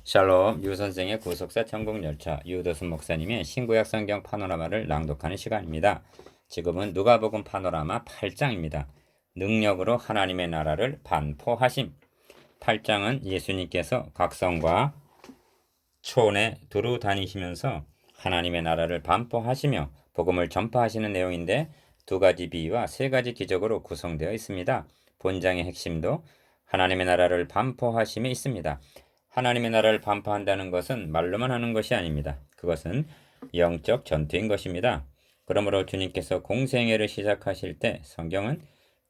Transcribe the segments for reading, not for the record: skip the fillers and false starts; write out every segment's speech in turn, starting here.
샬롬, 유 선생의 구속사 천국열차, 유도순 목사님의 신구약 성경 파노라마를 낭독하는 시간입니다. 지금은 누가복음 파노라마 8장입니다. 능력으로 하나님의 나라를 반포하심. 8장은 예수님께서 각성과 촌에 두루 다니시면서 하나님의 나라를 반포하시며 복음을 전파하시는 내용인데 두 가지 비유와 세 가지 기적으로 구성되어 있습니다. 본장의 핵심도 하나님의 나라를 반포하심에 있습니다. 하나님의 나라를 반포한다는 것은 말로만 하는 것이 아닙니다. 그것은 영적 전투인 것입니다. 그러므로 주님께서 공생애를 시작하실 때 성경은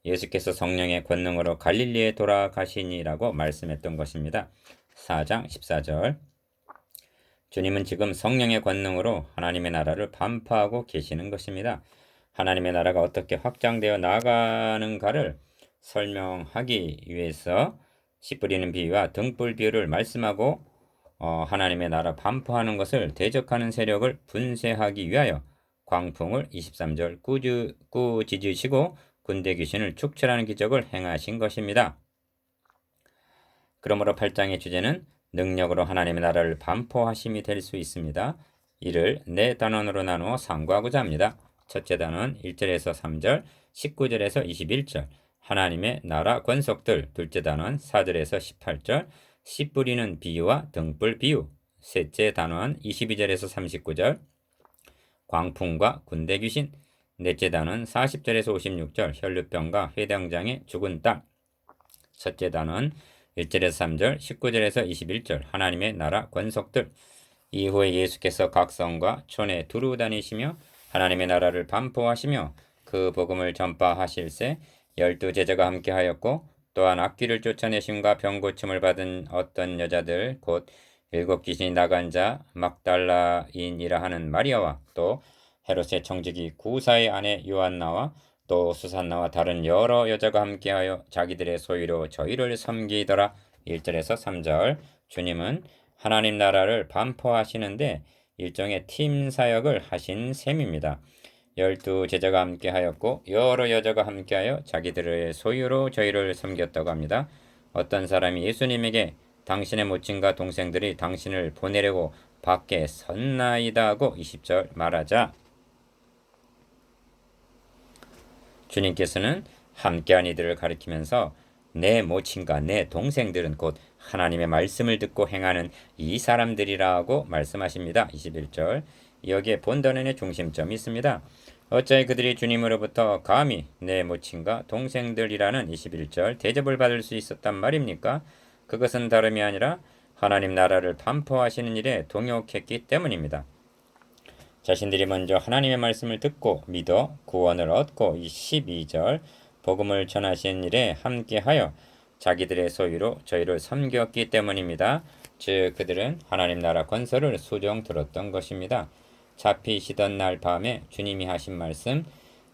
예수께서 성령의 권능으로 갈릴리에 돌아가시니라고 말씀했던 것입니다. 4장 14절. 주님은 지금 성령의 권능으로 하나님의 나라를 반포하고 계시는 것입니다. 하나님의 나라가 어떻게 확장되어 나가는가를 설명하기 위해서 씨 뿌리는 비유와 등불 비유를 말씀하고 하나님의 나라 반포하는 것을 대적하는 세력을 분쇄하기 위하여 광풍을 23절 꾸짖으시고 군대 귀신을 축출하는 기적을 행하신 것입니다. 그러므로 8장의 주제는 능력으로 하나님의 나라를 반포하심이 될 수 있습니다. 이를 네 단원으로 나누어 상고하고자 합니다. 첫째 단원 1절에서 3절, 19절에서 21절, 하나님의 나라 권속들. 둘째 단원 4절에서 18절, 씨 뿌리는 비유와 등불 비유. 셋째 단원 22절에서 39절, 광풍과 군대 귀신. 넷째 단원 40절에서 56절, 혈루병과 회당장의 죽은 딸. 첫째 단원 1절에서 3절, 19절에서 21절, 하나님의 나라 권속들. 이후에 예수께서 각성과 촌에 두루 다니시며 하나님의 나라를 반포하시며 그 복음을 전파하실새 12 제자가 함께하였고, 또한 악귀를 쫓아내심과 병고침을 받은 어떤 여자들 곧 7 귀신이 나간 자 막달라인이라 하는 마리아와 또 헤롯의 청지기 구사의 아내 요한나와 또 수산나와 다른 여러 여자가 함께하여 자기들의 소유로 저희를 섬기더라. 1절에서 3절. 주님은 하나님 나라를 반포하시는데 일종의 팀 사역을 하신 셈입니다. 12 제자가 함께하였고 여러 여자가 함께하여 자기들의 소유로 저희를 섬겼다고 합니다. 어떤 사람이 예수님에게 당신의 모친과 동생들이 당신을 보내려고 밖에 섰나이다 하고 20절 말하자 주님께서는 함께한 이들을 가리키면서 내 모친과 내 동생들은 곧 하나님의 말씀을 듣고 행하는 이 사람들이라고 말씀하십니다. 21절. 여기에 본단원의 중심점이 있습니다. 어찌 그들이 주님으로부터 감히 내 모친과 동생들이라는 21절 대접을 받을 수 있었단 말입니까? 그것은 다름이 아니라 하나님 나라를 반포하시는 일에 동역했기 때문입니다. 자신들이 먼저 하나님의 말씀을 듣고 믿어 구원을 얻고 이 12절 복음을 전하신 일에 함께하여 자기들의 소유로 저희를 섬겼기 때문입니다. 즉 그들은 하나님 나라 건설을 수종 들었던 것입니다. 잡히시던 날 밤에 주님이 하신 말씀,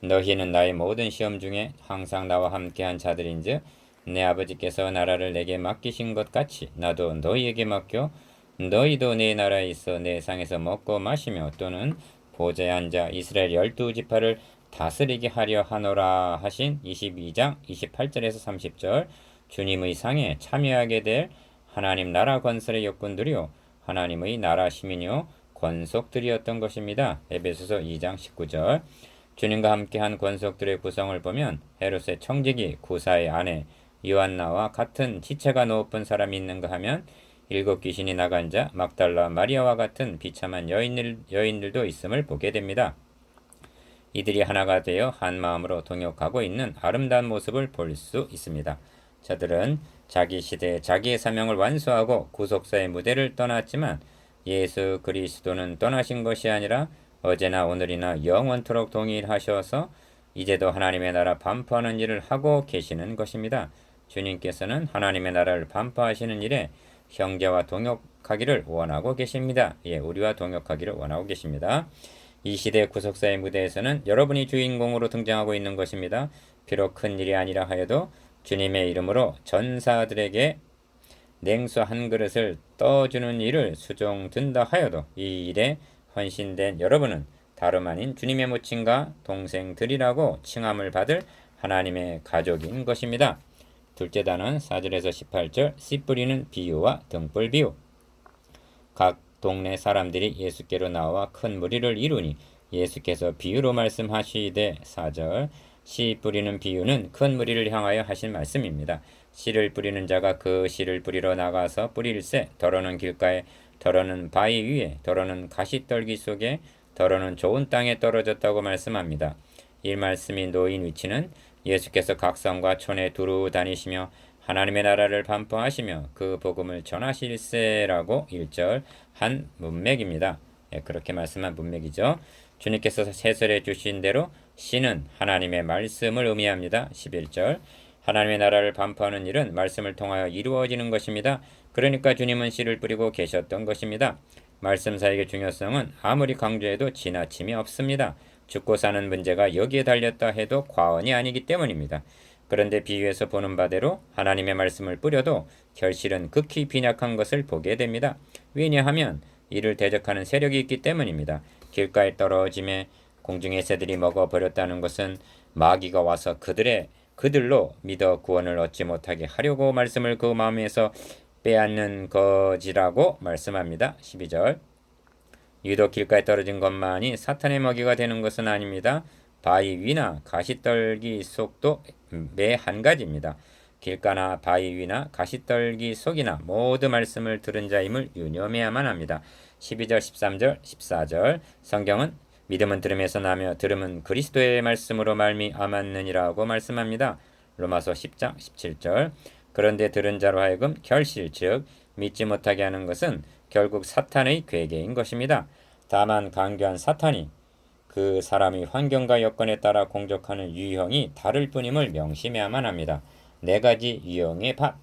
너희는 나의 모든 시험 중에 항상 나와 함께한 자들인즉 내 아버지께서 나라를 내게 맡기신 것 같이 나도 너희에게 맡겨 너희도 내 나라에 있어 내 상에서 먹고 마시며 또는 보좌에 앉아 이스라엘 12지파를 다스리게 하려 하노라 하신 22장 28절에서 30절. 주님의 상에 참여하게 될 하나님 나라 건설의 역군들이요 하나님의 나라 시민이요 권속들이었던 것입니다. 에베소서 2장 19절. 주님과 함께한 권속들의 구성을 보면 헤롯의 청지기 구사의 아내 요한나와 같은 지체가 높은 사람이 있는가 하면 7 귀신이 나간 자 막달라 마리아와 같은 비참한 여인들도 있음을 보게 됩니다. 이들이 하나가 되어 한 마음으로 동역하고 있는 아름다운 모습을 볼 수 있습니다. 저들은 자기 시대에 자기의 사명을 완수하고 구속사의 무대를 떠났지만 예수 그리스도는 떠나신 것이 아니라 어제나 오늘이나 영원토록 동일하셔서 이제도 하나님의 나라 반포하는 일을 하고 계시는 것입니다. 주님께서는 하나님의 나라를 반포하시는 일에 형제와 동역하기를 원하고 계십니다. 우리와 동역하기를 원하고 계십니다. 이 시대 구속사의 무대에서는 여러분이 주인공으로 등장하고 있는 것입니다. 비록 큰 일이 아니라 하여도 주님의 이름으로 전사들에게 냉수 한 그릇을 떠주는 일을 수종든다 하여도 이 일에 헌신된 여러분은 다름 아닌 주님의 모친과 동생들이라고 칭함을 받을 하나님의 가족인 것입니다. 둘째 단원 4절에서 18절 씨 뿌리는 비유와 등불 비유. 각 동네 사람들이 예수께로 나와 큰 무리를 이루니 예수께서 비유로 말씀하시되 4절 씨 뿌리는 비유는 큰 무리를 향하여 하신 말씀입니다. 씨를 뿌리는 자가 그 씨를 뿌리러 나가서 뿌릴새 더러는 길가에 더러는 바위 위에 더러는 가시떨기 속에 더러는 좋은 땅에 떨어졌다고 말씀합니다. 이 말씀이 놓인 위치는 예수께서 각성과 촌에 두루 다니시며 하나님의 나라를 반포하시며 그 복음을 전하실세라고 1절 한 문맥입니다. 그렇게 말씀한 문맥이죠. 주님께서 해설해 주신 대로 씨는 하나님의 말씀을 의미합니다. 11절 하나님의 나라를 반포하는 일은 말씀을 통하여 이루어지는 것입니다. 그러니까 주님은 씨를 뿌리고 계셨던 것입니다. 말씀 사역의 중요성은 아무리 강조해도 지나침이 없습니다. 죽고 사는 문제가 여기에 달렸다 해도 과언이 아니기 때문입니다. 그런데 비유에서 보는 바대로 하나님의 말씀을 뿌려도 결실은 극히 빈약한 것을 보게 됩니다. 왜냐하면 이를 대적하는 세력이 있기 때문입니다. 길가에 떨어짐에 공중의 새들이 먹어버렸다는 것은 마귀가 와서 그들로 믿어 구원을 얻지 못하게 하려고 말씀을 그 마음에서 빼앗는 거지라고 말씀합니다. 12절 유독 길가에 떨어진 것만이 사탄의 먹이가 되는 것은 아닙니다. 바위 위나 가시떨기 속도 매 한 가지입니다. 길가나 바위 위나 가시떨기 속이나 모두 말씀을 들은 자임을 유념해야만 합니다. 12절, 13절, 14절 성경은 믿음은 들음에서 나며 들음은 그리스도의 말씀으로 말미암았느니라고 말씀합니다. 로마서 10장 17절 그런데 들은 자로 하여금 결실 즉 믿지 못하게 하는 것은 결국 사탄의 괴계인 것입니다. 다만 강교한 사탄이 그 사람이 환경과 여건에 따라 공격하는 유형이 다를 뿐임을 명심해야만 합니다. 4가지 유형의 밭.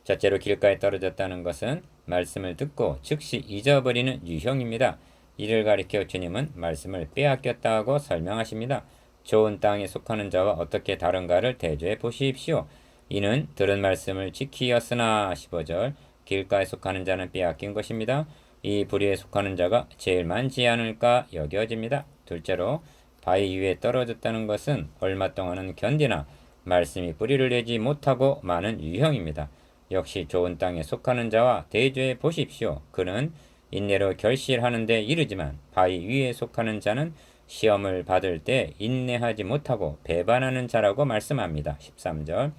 첫째로 길가에 떨어졌다는 것은 말씀을 듣고 즉시 잊어버리는 유형입니다. 이를 가리켜 주님은 말씀을 빼앗겼다고 설명하십니다. 좋은 땅에 속하는 자와 어떻게 다른가를 대조해 보십시오. 이는 들은 말씀을 지키었으나 15절 길가에 속하는 자는 빼앗긴 것입니다. 이 불의에 속하는 자가 제일 많지 않을까 여겨집니다. 둘째로 바위 위에 떨어졌다는 것은 얼마 동안은 견디나 말씀이 뿌리를 내지 못하고 많은 유형입니다. 역시 좋은 땅에 속하는 자와 대조해 보십시오. 그는 인내로 결실하는 데 이르지만 바위 위에 속하는 자는 시험을 받을 때 인내하지 못하고 배반하는 자라고 말씀합니다. 13절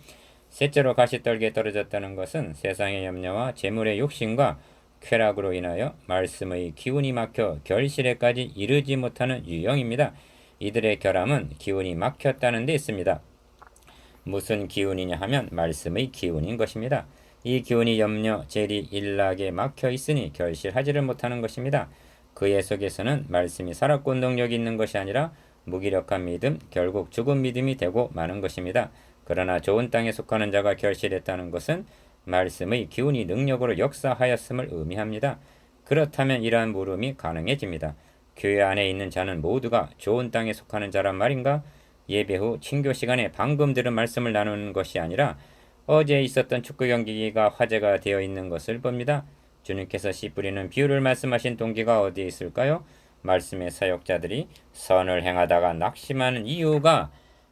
셋째로 가시떨기에 떨어졌다는 것은 세상의 염려와 재물의 욕심과 쾌락으로 인하여 말씀의 기운이 막혀 결실에까지 이르지 못하는 유형입니다. 이들의 결함은 기운이 막혔다는 데 있습니다. 무슨 기운이냐 하면 말씀의 기운인 것입니다. 이 기운이 염려, 재리, 일락에 막혀 있으니 결실하지를 못하는 것입니다. 그의 속에서는 말씀이 살아있고 능력이 있는 것이 아니라 무기력한 믿음, 결국 죽은 믿음이 되고 마는 것입니다. 그러나 좋은 땅에 속하는 자가 결실했다는 것은 말씀의 기운이 능력으로 역사하였음을 의미합니다. 그렇다면 이러한 물음이 가능해집니다. 교회 안에 있는 자는 모두가 좋은 땅에 속하는 자란 말인가? 예배 후 친교 시간에 방금 들은 말씀을 나누는 것이 아니라 어제 있었던 축구 경기가 화제가 되어 있는 것을 봅니다. 주님께서 씨 뿌리는 비유를 말씀하신 동기가 어디에 있을까요? 말씀의 사역자들이 선을 행하다가 낙심하는 이유가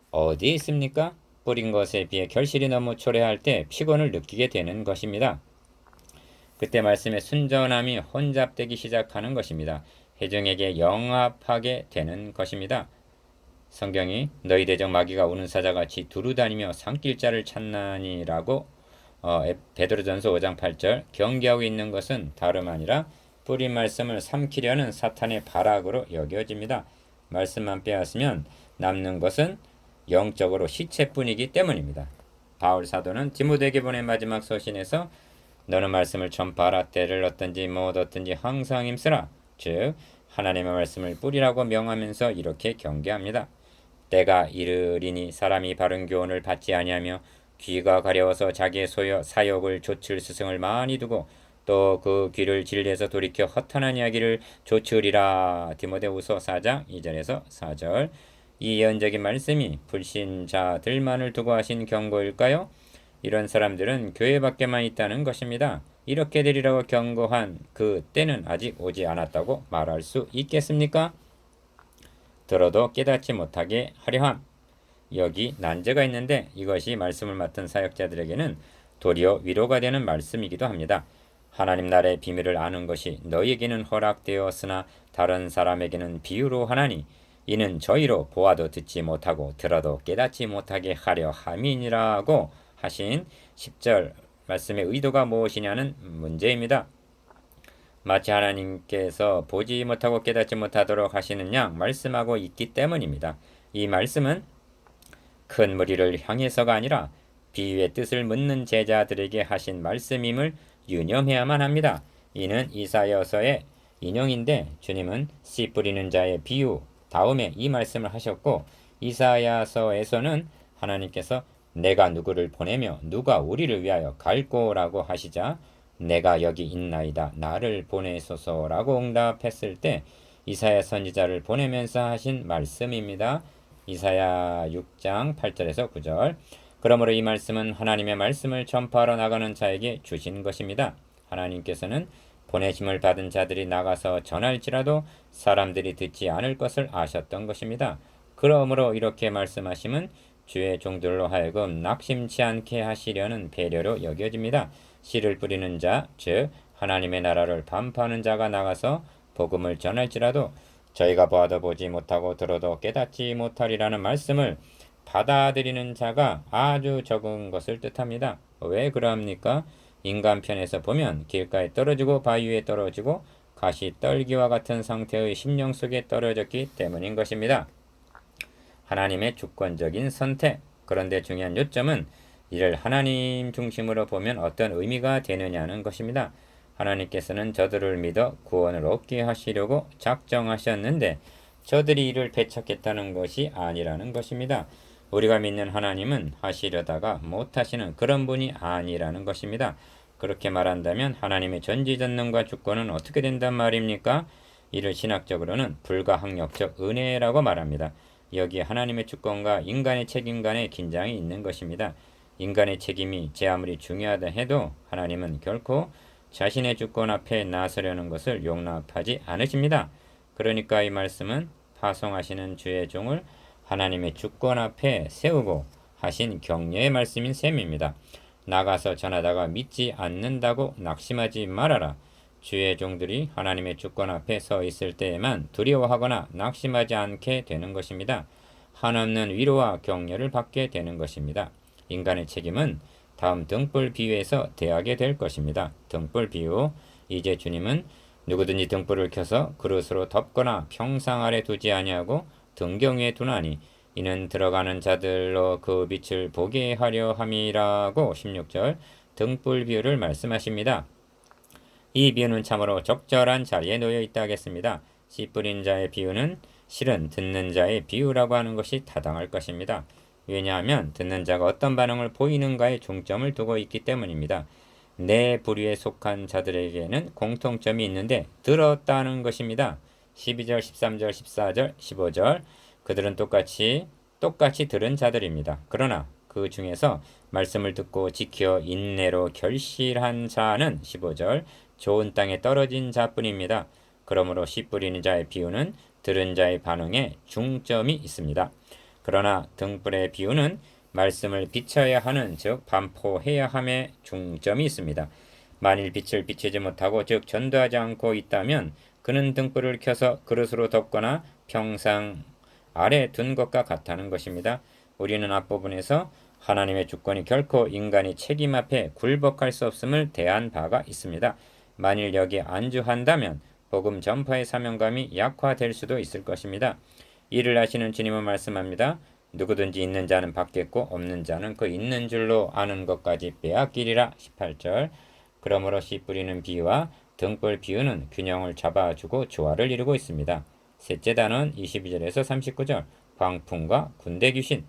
어디에 있습니까? 뿌린 것에 비해 결실이 너무 초래할 때 피곤을 느끼게 되는 것입니다. 그때 말씀의 순전함이 혼잡되기 시작하는 것입니다. 회중에게 영합하게 되는 것입니다. 성경이 너희 대적 마귀가 우는 사자같이 두루다니며 삼킬 자를 찾나니라고 베드로전서 5장 8절 경계하고 있는 것은 다름 아니라 뿌린 말씀을 삼키려는 사탄의 발악으로 여겨집니다. 말씀만 빼앗으면 남는 것은 영적으로 시체뿐이기 때문입니다. 바울 사도는 디모데에게 보낸 마지막 서신에서 너는 말씀을 전파하라 때를 얻든지 못 얻든지 항상 힘쓰라 즉 하나님의 말씀을 뿌리라고 명하면서 이렇게 경계합니다. 때가 이르리니 사람이 바른 교훈을 받지 아니하며 귀가 가려워서 자기의 사욕을 좇을 스승을 많이 두고 또 그 귀를 진리에서 돌이켜 허탄한 이야기를 좇으리라. 디모데후서 4장 2절에서 4절 이 예언적인 말씀이 불신자들만을 두고 하신 경고일까요? 이런 사람들은 교회 밖에만 있다는 것입니다. 이렇게 되리라고 경고한 그 때는 아직 오지 않았다고 말할 수 있겠습니까? 들어도 깨닫지 못하게 하려함. 여기 난제가 있는데 이것이 말씀을 맡은 사역자들에게는 도리어 위로가 되는 말씀이기도 합니다. 하나님 나라의 비밀을 아는 것이 너희에게는 허락되었으나 다른 사람에게는 비유로 하나니 이는 저희로 보아도 듣지 못하고 들어도 깨닫지 못하게 하려 함이니라고 하신 10절 말씀의 의도가 무엇이냐는 문제입니다. 마치 하나님께서 보지 못하고 깨닫지 못하도록 하시는 양 말씀하고 있기 때문입니다. 이 말씀은 큰 무리를 향해서가 아니라 비유의 뜻을 묻는 제자들에게 하신 말씀임을 유념해야만 합니다. 이는 이사야서의 인용인데 주님은 씨 뿌리는 자의 비유 다음에 이 말씀을 하셨고 이사야서에서는 하나님께서 내가 누구를 보내며 누가 우리를 위하여 갈꼬라고 하시자 내가 여기 있나이다 나를 보내소서라고 응답했을 때 이사야 선지자를 보내면서 하신 말씀입니다. 이사야 6장 8절에서 9절. 그러므로 이 말씀은 하나님의 말씀을 전파하러 나가는 자에게 주신 것입니다. 하나님께서는 보내심을 받은 자들이 나가서 전할지라도 사람들이 듣지 않을 것을 아셨던 것입니다. 그러므로 이렇게 말씀하심은 주의 종들로 하여금 낙심치 않게 하시려는 배려로 여겨집니다. 씨를 뿌리는 자, 즉 하나님의 나라를 반포하는 자가 나가서 복음을 전할지라도 저희가 보아도 보지 못하고 들어도 깨닫지 못하리라는 말씀을 받아들이는 자가 아주 적은 것을 뜻합니다. 왜 그러합니까? 인간 편에서 보면 길가에 떨어지고 바위 위에 떨어지고 가시 떨기와 같은 상태의 심령 속에 떨어졌기 때문인 것입니다. 하나님의 주권적인 선택. 그런데 중요한 요점은 이를 하나님 중심으로 보면 어떤 의미가 되느냐는 것입니다. 하나님께서는 저들을 믿어 구원을 얻게 하시려고 작정하셨는데 저들이 이를 배척했다는 것이 아니라는 것입니다. 우리가 믿는 하나님은 하시려다가 못하시는 그런 분이 아니라는 것입니다. 그렇게 말한다면 하나님의 전지전능과 주권은 어떻게 된단 말입니까? 이를 신학적으로는 불가항력적 은혜라고 말합니다. 여기 하나님의 주권과 인간의 책임 간의 긴장이 있는 것입니다. 인간의 책임이 제 아무리 중요하다 해도 하나님은 결코 자신의 주권 앞에 나서려는 것을 용납하지 않으십니다. 그러니까 이 말씀은 파송하시는 주의 종을 하나님의 주권 앞에 세우고 하신 격려의 말씀인 셈입니다. 나가서 전하다가 믿지 않는다고 낙심하지 말아라. 주의 종들이 하나님의 주권 앞에 서 있을 때에만 두려워하거나 낙심하지 않게 되는 것입니다. 한없는 위로와 격려를 받게 되는 것입니다. 인간의 책임은 다음 등불 비유에서 대하게 될 것입니다. 등불 비유. 이제 주님은 누구든지 등불을 켜서 그릇으로 덮거나 평상 아래 두지 아니하고 등경 위에 두나니 이는 들어가는 자들로 그 빛을 보게 하려 함이라고 16절 등불 비유를 말씀하십니다. 이 비유는 참으로 적절한 자리에 놓여 있다 하겠습니다. 씨 뿌린 자의 비유는 실은 듣는 자의 비유라고 하는 것이 타당할 것입니다. 왜냐하면 듣는 자가 어떤 반응을 보이는가에 중점을 두고 있기 때문입니다. 내 부류에 속한 자들에게는 공통점이 있는데 들었다는 것입니다. 12절, 13절, 14절, 15절 그들은 똑같이 들은 자들입니다. 그러나 그 중에서 말씀을 듣고 지켜 인내로 결실한 자는 15절 좋은 땅에 떨어진 자뿐입니다. 그러므로 씨 뿌리는 자의 비유는 들은 자의 반응에 중점이 있습니다. 그러나 등불의 비유는 말씀을 비춰야 하는 즉 반포해야 함에 중점이 있습니다. 만일 빛을 비추지 못하고 즉 전도하지 않고 있다면 그는 등불을 켜서 그릇으로 덮거나 평상 아래 둔 것과 같다는 것입니다. 우리는 앞부분에서 하나님의 주권이 결코 인간의 책임 앞에 굴복할 수 없음을 대한 바가 있습니다. 만일 여기에 안주한다면 복음 전파의 사명감이 약화될 수도 있을 것입니다. 이를 아시는 주님은 말씀합니다. 누구든지 있는 자는 받겠고 없는 자는 그 있는 줄로 아는 것까지 빼앗기리라. 18절. 그러므로 씨 뿌리는 비유와 등불 비유는 균형을 잡아주고 조화를 이루고 있습니다. 셋째 단원 22절에서 39절 광풍과 군대 귀신.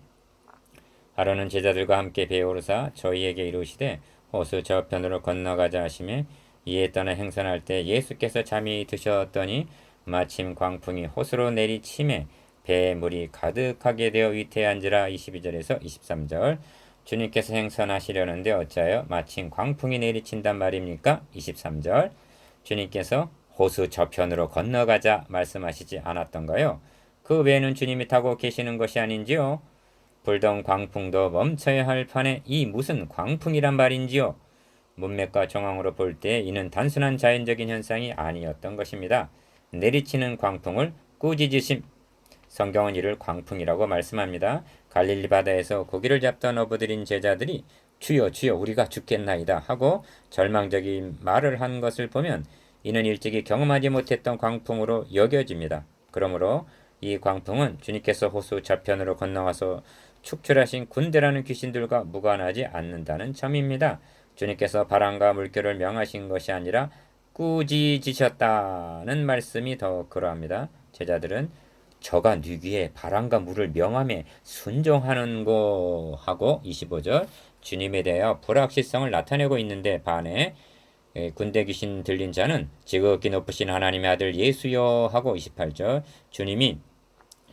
아론은 제자들과 함께 배에 오르사 저희에게 이르시되 호수 저편으로 건너가자 하시매 이에 떠나 행선할 때 예수께서 잠이 드셨더니 마침 광풍이 호수로 내리치매 배에 물이 가득하게 되어 위태한지라. 22절에서 23절 주님께서 행선하시려는데 어찌하여 마침 광풍이 내리친단 말입니까? 23절 주님께서 호수 저편으로 건너가자 말씀하시지 않았던가요? 그 배는 주님이 타고 계시는 것이 아닌지요? 불던 광풍도 멈춰야 할 판에 이 무슨 광풍이란 말인지요? 문맥과 정황으로 볼 때 이는 단순한 자연적인 현상이 아니었던 것입니다. 내리치는 광풍을 꾸짖으심. 성경은 이를 광풍이라고 말씀합니다. 갈릴리 바다에서 고기를 잡던 어부들인 제자들이 주여 주여 우리가 죽겠나이다 하고 절망적인 말을 한 것을 보면 이는 일찍이 경험하지 못했던 광풍으로 여겨집니다. 그러므로 이 광풍은 주님께서 호수 저편으로 건너와서 축출하신 군대라는 귀신들과 무관하지 않는다는 점입니다. 주님께서 바람과 물결을 명하신 것이 아니라 꾸짖으셨다는 말씀이 더 그러합니다. 제자들은 저가 네 귀에 바람과 물을 명함에 순종하는 거 하고 25절 주님에 대하여 불확실성을 나타내고 있는데 반해 군대 귀신 들린 자는 지극히 높으신 하나님의 아들 예수여 하고 28절 주님이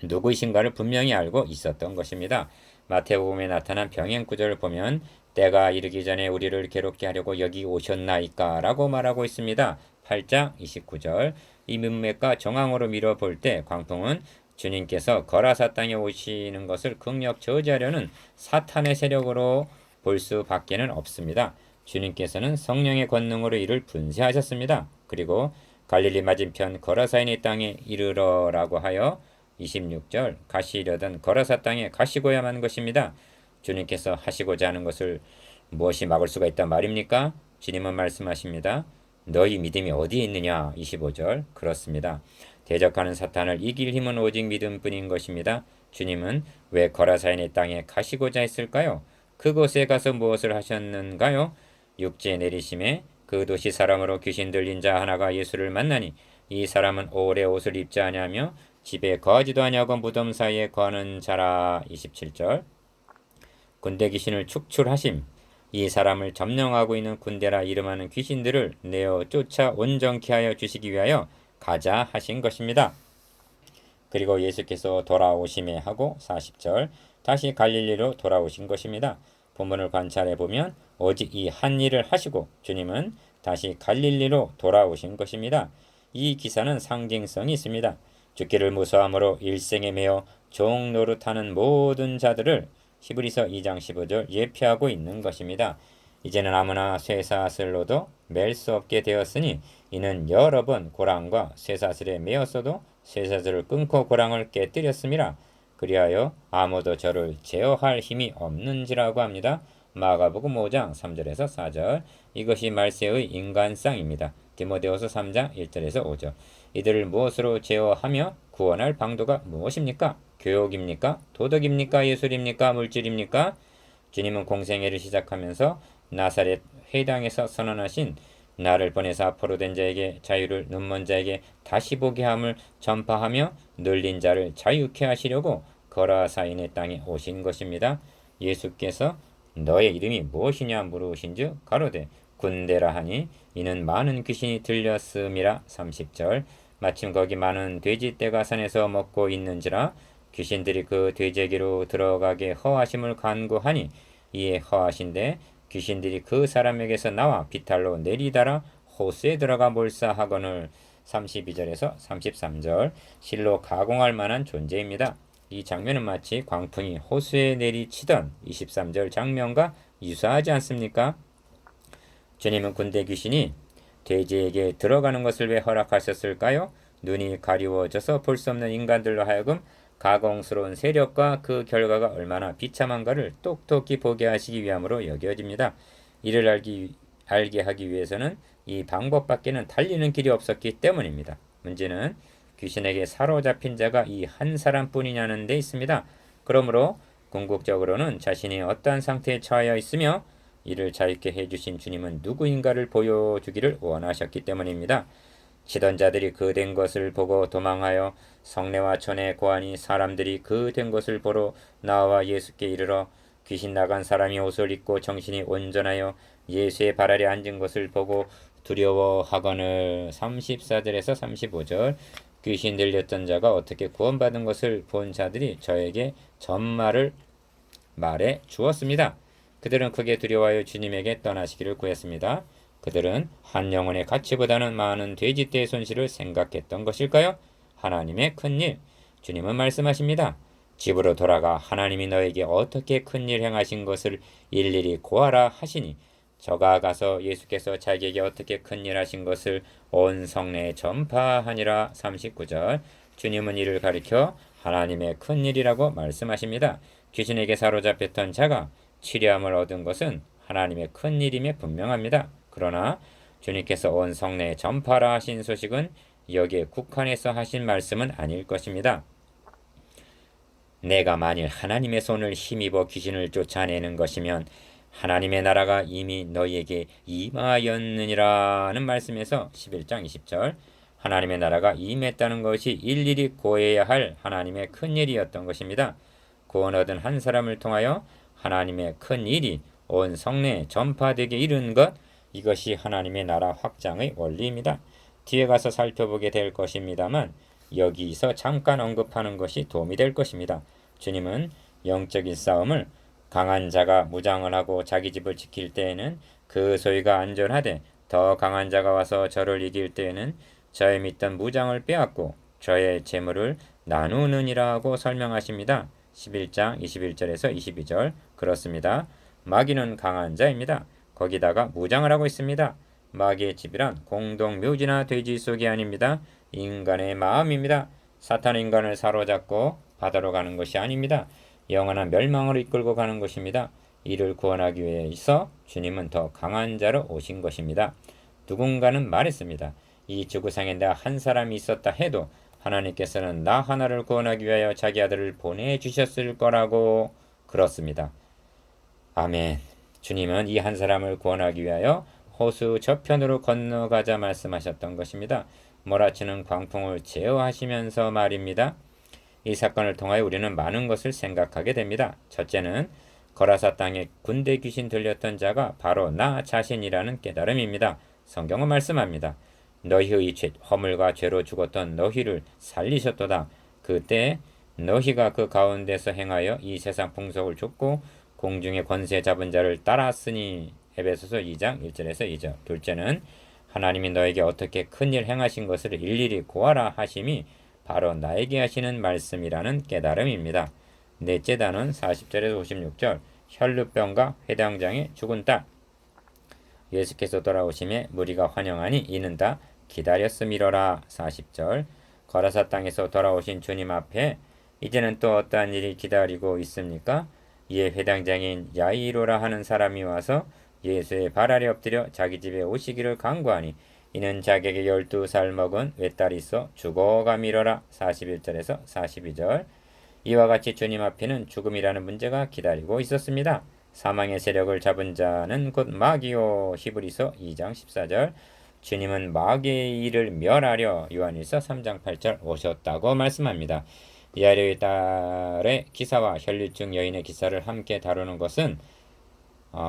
누구이신가를 분명히 알고 있었던 것입니다. 마태복음에 나타난 병행 구절을 보면 때가 이르기 전에 우리를 괴롭게 하려고 여기 오셨나이까 라고 말하고 있습니다. 8장 29절 이 문맥과 정황으로 밀어볼 때 광풍은 주님께서 거라사 땅에 오시는 것을 극력 저지하려는 사탄의 세력으로 볼 수밖에는 없습니다. 주님께서는 성령의 권능으로 이를 분쇄하셨습니다. 그리고 갈릴리 맞은편 거라사인의 땅에 이르러라고 하여 26절 가시려던 거라사 땅에 가시고야만 것입니다. 주님께서 하시고자 하는 것을 무엇이 막을 수가 있단 말입니까? 주님은 말씀하십니다. 너희 믿음이 어디에 있느냐? 25절 그렇습니다. 대적하는 사탄을 이길 힘은 오직 믿음뿐인 것입니다. 주님은 왜 거라사인의 땅에 가시고자 했을까요? 그곳에 가서 무엇을 하셨는가요? 육지에 내리심에 그 도시 사람으로 귀신 들린 자 하나가 예수를 만나니 이 사람은 오래 옷을 입지 아니하며 집에 거하지도 아니하고 무덤 사이에 거하는 자라. 27절 군대 귀신을 축출하심. 이 사람을 점령하고 있는 군대라 이름하는 귀신들을 내어 쫓아 온전케 하여 주시기 위하여 가자 하신 것입니다. 그리고 예수께서 돌아오심에 하고 40절 다시 갈릴리로 돌아오신 것입니다. 본문을 관찰해 보면 오직 이 한 일을 하시고 주님은 다시 갈릴리로 돌아오신 것입니다. 이 기사는 상징성이 있습니다. 죽기를 무서함으로 일생에 매어 종 노릇하는 모든 자들을 히브리서 2장 15절 예표하고 있는 것입니다. 이제는 아무나 쇠사슬로도 맬 수 없게 되었으니 이는 여러 번 고랑과 쇠사슬에 매었어도 쇠사슬을 끊고 고랑을 깨뜨렸음이라. 그리하여 아무도 저를 제어할 힘이 없는지라고 합니다. 마가복음 5장 3절에서 4절 이것이 말세의 인간상입니다. 디모데후서 3장 1절에서 5절 이들을 무엇으로 제어하며 구원할 방도가 무엇입니까? 교육입니까? 도덕입니까? 예술입니까? 물질입니까? 주님은 공생애를 시작하면서 나사렛 회당에서 선언하신 나를 보내사 앞으로 된 자에게 자유를 눈먼 자에게 다시 보게 함을 전파하며 눌린 자를 자유케 하시려고 거라사인의 땅에 오신 것입니다. 예수께서 너의 이름이 무엇이냐 물으신즉 가로되 군대라 하니 이는 많은 귀신이 들렸음이라. 30절 마침 거기 많은 돼지떼가 산에서 먹고 있는지라 귀신들이 그 돼지에게로 들어가게 허하심을 간구하니 이에 허하신데 귀신들이 그 사람에게서 나와 비탈로 내리달아 호수에 들어가 몰사하거늘. 32절에서 33절 실로 가공할 만한 존재입니다. 이 장면은 마치 광풍이 호수에 내리치던 23절 장면과 유사하지 않습니까? 주님은 군대 귀신이 돼지에게 들어가는 것을 왜 허락하셨을까요? 눈이 가리워져서 볼 수 없는 인간들로 하여금 가공스러운 세력과 그 결과가 얼마나 비참한가를 똑똑히 보게 하시기 위함으로 여겨집니다. 이를 알게 하기 위해서는 이 방법밖에는 달리는 길이 없었기 때문입니다. 문제는 귀신에게 사로잡힌 자가 이 한 사람뿐이냐는 데 있습니다. 그러므로 궁극적으로는 자신이 어떠한 상태에 처하여 있으며 이를 자유케 해주신 주님은 누구인가를 보여주기를 원하셨기 때문입니다. 치던 자들이 그 된 것을 보고 도망하여 성내와 촌에 고하니 사람들이 그 된 것을 보러 나와 예수께 이르러 귀신 나간 사람이 옷을 입고 정신이 온전하여 예수의 발 아래 앉은 것을 보고 두려워하거늘. 34절에서 35절 귀신 들렸던 자가 어떻게 구원받은 것을 본 자들이 저에게 전말을 말해 주었습니다. 그들은 크게 두려워하여 주님에게 떠나시기를 구했습니다. 그들은 한 영혼의 가치보다는 많은 돼지떼의 손실을 생각했던 것일까요? 하나님의 큰일. 주님은 말씀하십니다. 집으로 돌아가 하나님이 너에게 어떻게 큰일 행하신 것을 일일이 고하라 하시니 저가 가서 예수께서 자기에게 어떻게 큰일 하신 것을 온 성내에 전파하니라. 39절. 주님은 이를 가리켜 하나님의 큰일이라고 말씀하십니다. 귀신에게 사로잡혔던 자가 치료함을 얻은 것은 하나님의 큰일임에 분명합니다. 그러나 주님께서 온 성내에 전파라 하신 소식은 여기에 국한해서 하신 말씀은 아닐 것입니다. 내가 만일 하나님의 손을 힘입어 귀신을 쫓아내는 것이면 하나님의 나라가 이미 너희에게 임하였느니라는 말씀에서 11장 20절 하나님의 나라가 임했다는 것이 일일이 고해야 할 하나님의 큰일이었던 것입니다. 구원 얻은 한 사람을 통하여 하나님의 큰일이 온 성내에 전파되게 이른 것, 이것이 하나님의 나라 확장의 원리입니다. 뒤에 가서 살펴보게 될 것입니다만 여기서 잠깐 언급하는 것이 도움이 될 것입니다. 주님은 영적인 싸움을 강한 자가 무장을 하고 자기 집을 지킬 때에는 그 소유가 안전하되 더 강한 자가 와서 저를 이길 때에는 저의 믿던 무장을 빼앗고 저의 재물을 나누느니라고 설명하십니다. 11장 21절에서 22절. 그렇습니다. 마귀는 강한 자입니다. 거기다가 무장을 하고 있습니다. 마귀의 집이란 공동 묘지나 돼지 속이 아닙니다. 인간의 마음입니다. 사탄은 인간을 사로잡고 바다로 가는 것이 아닙니다. 영원한 멸망으로 이끌고 가는 것입니다. 이를 구원하기 위해서 주님은 더 강한 자로 오신 것입니다. 누군가는 말했습니다. 이 지구상에 나 한 사람이 있었다 해도 하나님께서는 나 하나를 구원하기 위하여 자기 아들을 보내주셨을 거라고. 그렇습니다. 아멘. 주님은 이 한 사람을 구원하기 위하여 호수 저편으로 건너가자 말씀하셨던 것입니다. 몰아치는 광풍을 제어하시면서 말입니다. 이 사건을 통하여 우리는 많은 것을 생각하게 됩니다. 첫째는 거라사 땅에 군대 귀신 들렸던 자가 바로 나 자신이라는 깨달음입니다. 성경은 말씀합니다. 너희의 허물과 죄로 죽었던 너희를 살리셨도다. 그때 너희가 그 가운데서 행하여 이 세상 풍속을 쫓고 공중의 권세 잡은 자를 따랐으니. 에베소서 2장 1절에서 2절. 둘째는 하나님이 너에게 어떻게 큰일 행하신 것을 일일이 고하라 하심이 바로 나에게 하시는 말씀이라는 깨달음입니다. 넷째 단은 40절에서 56절. 혈루병과 회당장의 죽은 딸. 예수께서 돌아오심에 무리가 환영하니 이는 다 기다렸음이로라. 40절. 거라사 땅에서 돌아오신 주님 앞에 이제는 또 어떠한 일이 기다리고 있습니까? 이에 회당장인 야이로라 하는 사람이 와서 예수의 발 아래 엎드려 자기 집에 오시기를 간구하니 이는 자기에게 12살 먹은 외딸이 있어 죽어가미러라. 41절에서 42절. 이와 같이 주님 앞에는 죽음이라는 문제가 기다리고 있었습니다. 사망의 세력을 잡은 자는 곧 마귀요. 히브리서 2장 14절. 주님은 마귀의 일을 멸하려 요한일서 3장 8절 오셨다고 말씀합니다. 야이로의 딸의 기사와 혈류증 여인의 기사를 함께 다루는 것은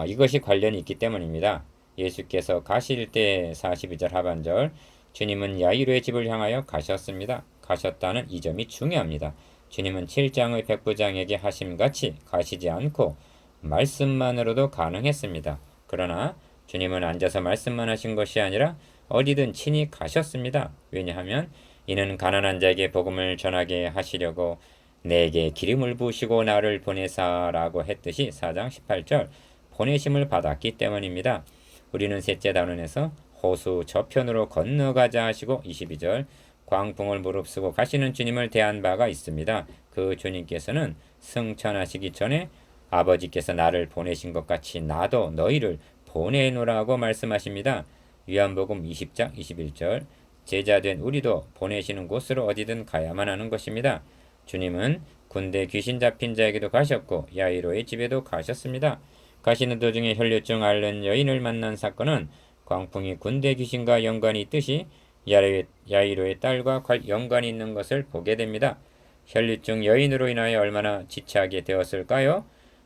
이것이 관련이 있기 때문입니다. 예수께서 가실 때 42절 하반절 주님은 야이로의 집을 향하여 가셨습니다. 가셨다는 이 점이 중요합니다. 주님은 7장의 백부장에게 하심같이 가시지 않고 말씀만으로도 가능했습니다. 그러나 주님은 앉아서 말씀만 하신 것이 아니라 어디든 친히 가셨습니다. 왜냐하면 이는 가난한 자에게 복음을 전하게 하시려고 내게 기름을 부으시고 나를 보내사라고 했듯이 4장 18절 보내심을 받았기 때문입니다. 우리는 셋째 단원에서 호수 저편으로 건너가자 하시고 22절 광풍을 무릅쓰고 가시는 주님을 대한 바가 있습니다. 그 주님께서는 승천하시기 전에 아버지께서 나를 보내신 것 같이 나도 너희를 보내노라고 말씀하십니다. 요한복음 20장 21절 제자된 우리도 보내시는 곳으로 어디든 가야만 하는 것입니다. 주님은 군대 귀신 잡힌 자에게도 가셨고 야이로의 집에도 가셨습니다. 가시는 도중에 혈류증 앓는 여인을 만난 사건은 광풍이 군대 귀신과 연관이 있듯이 야이로의 딸과 연관이 있는 것을 보게 됩니다. 혈류증 여인으로 인하여 얼마나 지체하게 되었을까요?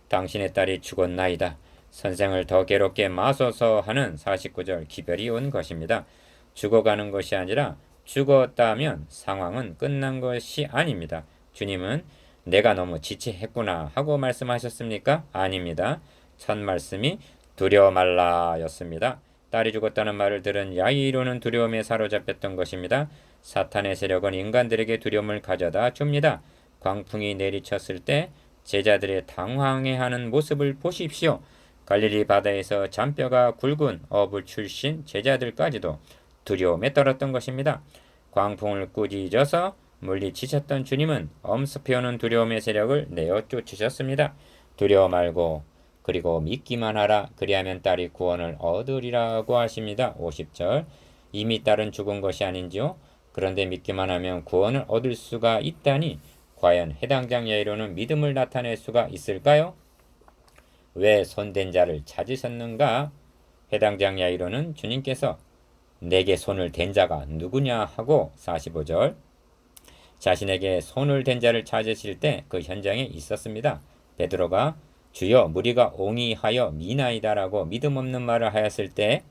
당신의 딸이 죽었나이다. 선생을 더 괴롭게 마소서 하는 49절 기별이 온 것입니다. 죽어가는 것이 아니라 죽었다면 상황은 끝난 것이 아닙니다. 주님은 내가 너무 지체했구나 하고 말씀하셨습니까? 아닙니다. 첫 말씀이 두려워 말라 였습니다. 딸이 죽었다는 말을 들은 야이로는 두려움에 사로잡혔던 것입니다. 사탄의 세력은 인간들에게 두려움을 가져다 줍니다. 광풍이 내리쳤을 때 제자들의 당황해하는 모습을 보십시오. 갈릴리 바다에서 잔뼈가 굵은 어부 출신 제자들까지도 두려움에 떨었던 것입니다. 광풍을 꾸짖어서 물리치셨던 주님은 엄습해오는 두려움의 세력을 내어 쫓으셨습니다. 두려워 말고 그리고 믿기만 하라. 그리하면 딸이 구원을 얻으리라고 하십니다. 50절. 이미 딸은 죽은 것이 아닌지요? 그런데 믿기만 하면 구원을 얻을 수가 있다니 과연 해당장 야이로는 믿음을 나타낼 수가 있을까요? 왜 손댄 자를 찾으셨는가? 해당장 야이로는 주님께서 내게 손을 댄 자가 누구냐 하고 45절 자신에게 손을 댄 자를 찾으실 때 그 현장에 있었습니다. 베드로가 주여 무리가 옹이하여 미나이다라고 믿음 없는 말을 하였을 때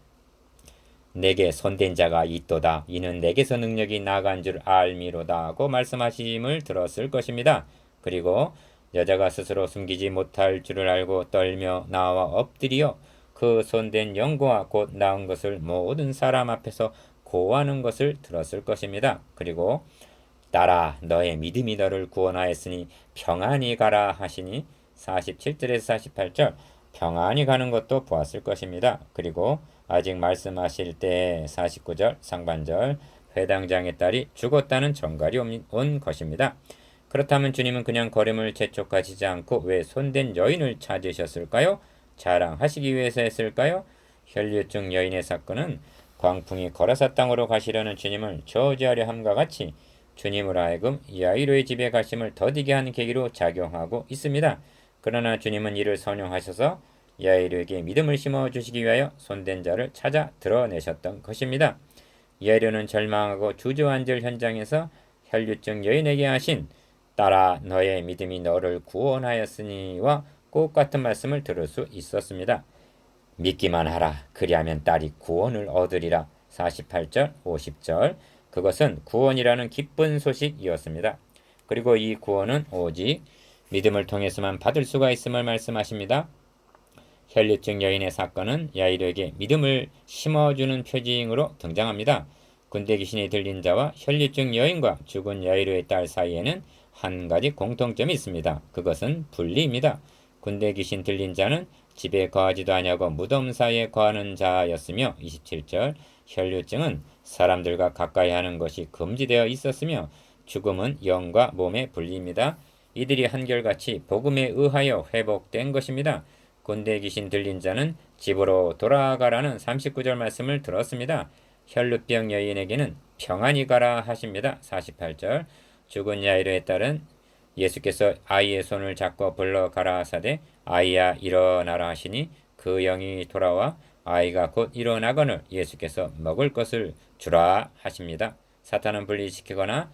내게 손댄 자가 있도다. 이는 내게서 능력이 나간 줄 알미로다 하고 말씀하심을 들었을 것입니다. 그리고 여자가 스스로 숨기지 못할 줄을 알고 떨며 나와 엎드려 그 손댄 영과 곧 나은 것을 모든 사람 앞에서 고하는 것을 들었을 것입니다. 그리고 딸아 너의 믿음이 너를 구원하였으니 평안히 가라 하시니 47절에서 48절 평안히 가는 것도 보았을 것입니다. 그리고 아직 말씀하실 때 49절 상반절 회당장의 딸이 죽었다는 정갈이 온 것입니다. 그렇다면 주님은 그냥 걸음을 재촉하시지 않고 왜 손댄 여인을 찾으셨을까요? 자랑하시기 위해서 했을까요? 혈류증 여인의 사건은 광풍이 걸어서 땅으로 가시려는 주님을 저지하려 함과 같이 주님으로 하여금 야이로의 집에 가심을 더디게 하는 계기로 작용하고 있습니다. 그러나 주님은 이를 선용하셔서 야이로에게 믿음을 심어주시기 위하여 손댄 자를 찾아 드러내셨던 것입니다. 야이로는 절망하고 주저앉을 현장에서 혈류증 여인에게 하신 딸아 너의 믿음이 너를 구원하였으니와 꼭 같은 말씀을 들을 수 있었습니다. 믿기만 하라. 그리하면 딸이 구원을 얻으리라. 48절 50절 그것은 구원이라는 기쁜 소식이었습니다. 그리고 이 구원은 오직 믿음을 통해서만 받을 수가 있음을 말씀하십니다. 혈류증 여인의 사건은 야이로에게 믿음을 심어주는 표징으로 등장합니다. 군대 귀신이 들린 자와 혈류증 여인과 죽은 야이로의 딸 사이에는 한 가지 공통점이 있습니다. 그것은 분리입니다. 군대 귀신 들린 자는 집에 거하지도 아니하고 무덤 사이에 거하는 자였으며 27절 혈류증은 사람들과 가까이 하는 것이 금지되어 있었으며 죽음은 영과 몸의 분리입니다. 이들이 한결같이 복음에 의하여 회복된 것입니다. 군대 귀신 들린 자는 집으로 돌아가라는 39절 말씀을 들었습니다. 혈루병 여인에게는 평안히 가라 하십니다. 48절 죽은 야이로의 딸은 예수께서 아이의 손을 잡고 불러가라 하사대 아이야 일어나라 하시니 그 영이 돌아와 아이가 곧 일어나거늘 예수께서 먹을 것을 주라 하십니다. 사탄은 분리시키나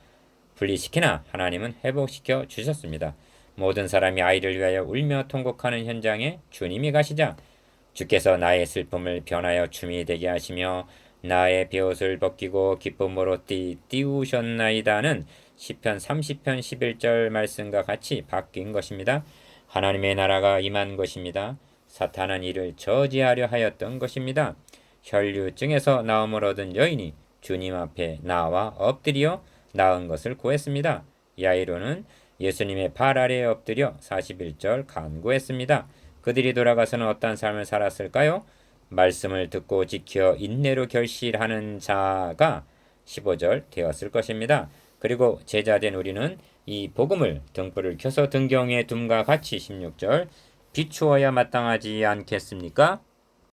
하나님은 회복시켜 주셨습니다. 모든 사람이 아이를 위하여 울며 통곡하는 현장에 주님이 가시자 주께서 나의 슬픔을 변하여 춤이 되게 하시며 나의 베옷을 벗기고 기쁨으로 띄우셨나이다는 시편 30편 11절 말씀과 같이 바뀐 것입니다. 하나님의 나라가 임한 것입니다. 사탄은 이를 저지하려 하였던 것입니다. 혈류증에서 나음을 얻은 여인이 주님 앞에 나와 엎드려 나은 것을 구했습니다. 야이로는 예수님의 발 아래에 엎드려 41절 간구했습니다. 그들이 돌아가서는 어떤 삶을 살았을까요? 말씀을 듣고 지켜 인내로 결실하는 자가 15절 되었을 것입니다. 그리고 제자된 우리는 이 복음을 등불을 켜서 등경에 둠과 같이 16절 비추어야 마땅하지 않겠습니까?